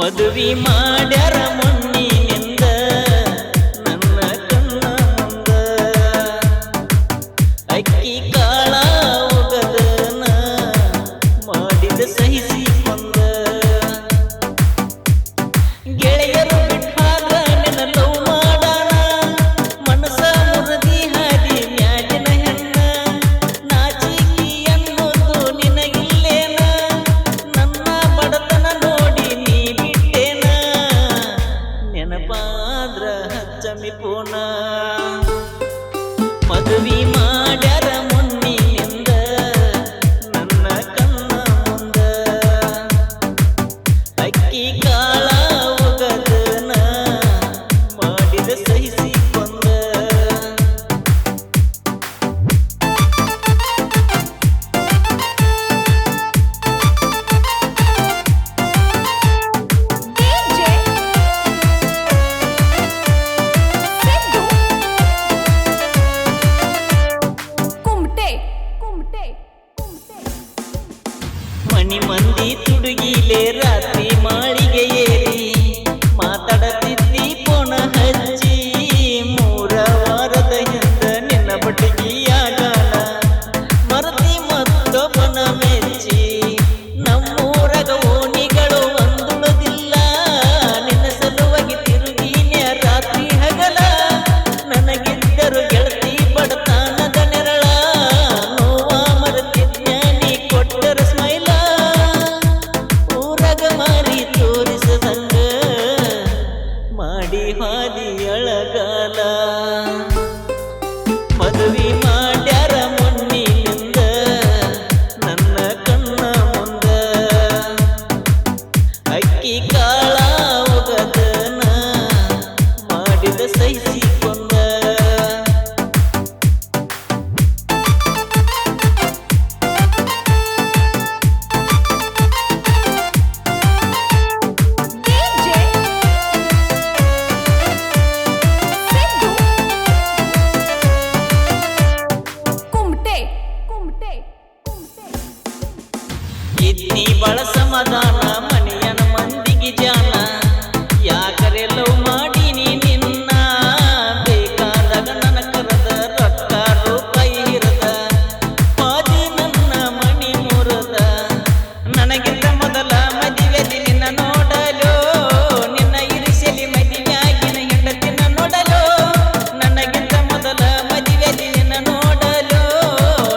ಮದುವೆ ಮಾಡ್ಯಾರ ಮೊನ್ನಿನಿಂದ ನನ್ನ ಕಣ್ಣ ಮುಂದ ಅಕ್ಕಿ ಕಾಳ ಒಗದನ ಮಾಡಿದ ಸಹಿಸಿಕೊಂಡ ಗೆಳೆಯರು ಬಿಟ್ಟಾಗ ನಿನ್ನ ಲವ್ ಮಾಡಾಣ ಮನಸ ಮುರದಿ ಹಾದಿ ಮ್ಯಾಲಿನ ಹೆಣ್ಣ ನಾಚಿಕಿ ಅನ್ನೋದು ನಿನಗಿಲ್ಲೇನ ನನ್ನ ಬಡತನ ನೋಡಿ ನೀ ಬಿಟ್ಟೇನ ನೆನಪಾದ್ರ ಹಚ್ಚಮಿ ಪೋನ ಮದುವೆ ಮಾಡ್ಯಾರ ಮೊನ್ನಿನಿಂದ ನನ್ನ ಕಣ್ಣ ಮುಂದ ಅಕ್ಕಿ ಕಾಳ ಒಗದನ ಮಾಡಿದ ಸಹಿಸಿಕೊಂಡ ಮನಿ ಮಂದಿ ತುಡುಗಿಲೆ ರಾತ್ರಿ ಮಾಳಿಗೆ ಏರಿ ಮಾತಾಡತಿದ್ದಿ ಪೋಣ ಹಚ್ಚಿ ಮೂರ ವಾರದ ಹಿಂದ ನಿನ್ನ ಬಟ್ಟಿಗೆಯಾಗಾನ ಮರತಿ ಮತ್ತೊಬ್ಬನ ಮೆಚ್ಚಿ ನಮ್ಮೂರಗ ಓಣಿಗಳು ಒಂದುಳದಿಲ್ಲ ನಿನ್ನ ಸಲುವಾಗಿ ತಿರುಗಿನ ರಾತ್ರಿ ಹಗಲ ನನಗಿದ್ದರು ಗೆಳತಿ ಬಡತನದ ನೆರಳ ನೋವ ಮರತಿದ್ನ ನೀ ಕೊಟ್ಟರ ಸ್ಮೈಲ ಊರಗ ಮಾರಿ ತೋರಿಸದಂಗ ಮಾಡಿ ಹಾದಿ ಅಳಗಾಲ ಮದುವೆ ಮಾಡ್ಯಾರ ಮೊನ್ನಿನಿಂದ ನನ್ನ ಕಣ್ಣ ಮುಂದ ಅಕ್ಕಿ ಕಾಳ ಒಗದನ ಮಾಡಿದ ಸಹಿಸಿಕೊಂಡ ಇದ್ನಿ ಬಳ ಸಮಾಧಾನ ಮನೆಯನ ಮಂದಿಗೆ ಜಾನ ಯಾಕರೆ ಲವ್ ಮಾಡೀನಿ ನಿನ್ನ ಬೇಕಾದಾಗ ನನ್ನ ಕರೆದ ರೊಕ್ಕ ರೂಪಾಯಿ ಇರದ ಪಾದಿ ನನ್ನ ಮಣಿ ಮುರದ ನನಗಿಂತ ಮೊದಲ ಮದುವೆಯಲ್ಲಿ ನಿನ್ನ ನೋಡಲು ನಿನ್ನ ಇರಿಸಲಿ ಮದುವೆಯಾಗಿನ ಹೆಂಡತಿನ ನೋಡಲು ನನಗಿಂತ ಮೊದಲ ಮದುವೆಯಲ್ಲಿ ನಿನ್ನ ನೋಡಲು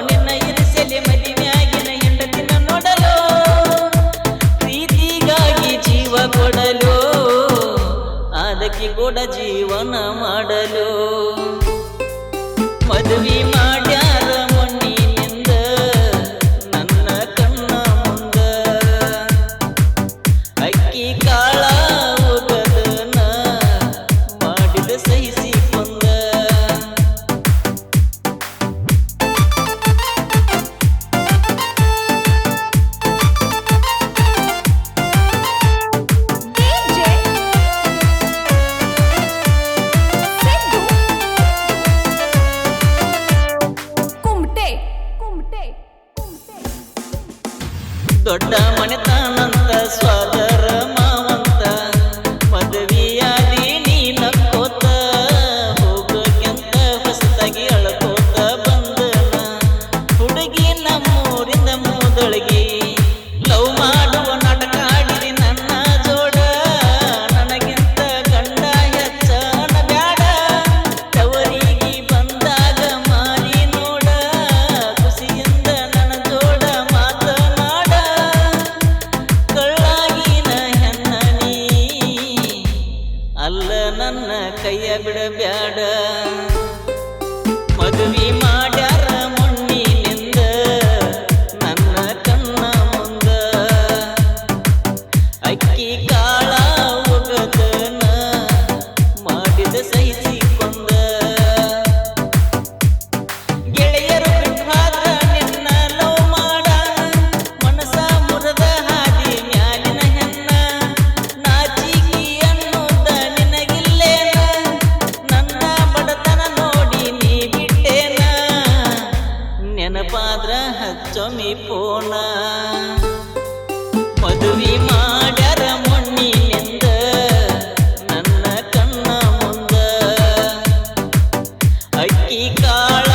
ನಿನ್ನ ಇರಿಸಲಿ ಮದುವೆಯಾಗಿನ ಹೆಂಡತಿನ ನೋಡಲು ಪ್ರೀತಿಗಾಗಿ ಜೀವ ಕೊಡಲು ಅದಕ್ಕೆ ಕೂಡ ಜೀವನ ಮಾಡಲು ಮದುವೆ ಮಾಡ್ಯಾರ ಮೊನ್ನಿನಿಂದ ನನ್ನ ಕಣ್ಣ ಮುಂದ ಅಕ್ಕಿ ಕಾಳ ಒಗದನ ಮಾಡಿದ ಸಹಿಸಿಕೊಂಡ ದೊಡ್ಡ ಮನೆತನಂತ ಸ್ವಾದರ ಮಾವಂತ ಮದುವೆಯಾದಿ ನೀ ನಕ್ಕೋತ ಹೋಗಕ್ಕೆಂತ ಹೊಸದಾಗಿ ಅಳ್ಕೋತ ಬಂದನ ಹುಡುಗಿ ನಮ್ಮೂರಿಂದ ಮೂದೊಳಗಿ ಲವ್ ಮಾಡುವ ನಾಟಕ ಆಡಿದಿ ನನ್ನ ಜೋಡ ನನಗಿಂತ ಗಂಡ ಹೆಚ್ಚನ ಬ್ಯಾಡ ತವರಿಗೆ ಬಂದಾಗ ಮಾರಿ ನೋಡ ಖುಷಿಯಿಂದ ನನ್ನ ಜೋಡ ಮಾತನಾಡ ಕಳ್ಳಾಗಿನ ಹೆಣ್ಣ ನೀ ಅಲ್ಲ ನನ್ನ ಕೈಯ ಬಿಡಬ್ಯಾಡ ಮದುವೆ ಮಾಡ್ಯಾರ ಮೊನ್ನಿನಿಂದ ನನ್ನ ಕಣ್ಣ ಮುಂದ ಅಕ್ಕಿ ಕಾಳ ಒಗದನ ಮಾಡಿದ ಸಹಿಸಿಕೊಂಡ ಗೆಳೆಯರು ಬಿಟ್ಟಾಗ ನಿನ್ನ ಲವ್ ಮಾಡ ಮನಸ ಮುರದ ಹಾದಿ ಮ್ಯಾಲಿನ ಹೆಣ್ಣ ನಾಚಿಕಿ ಅನ್ನೋದ ನಿನಗಿಲ್ಲೇನ ನನ್ನ ಬಡತನ ನೋಡಿ ನೀ ಬಿಟ್ಟೇನ ನೆನಪಾದ್ರ ಹಚ್ಚೊಮ್ಮಿ ಪೋನ ಮದುವೆ ಮಾಡ್ಯಾರ ಮೊನ್ನಿನಿಂದ ಅಕ್ಕಿ ಕಾಳ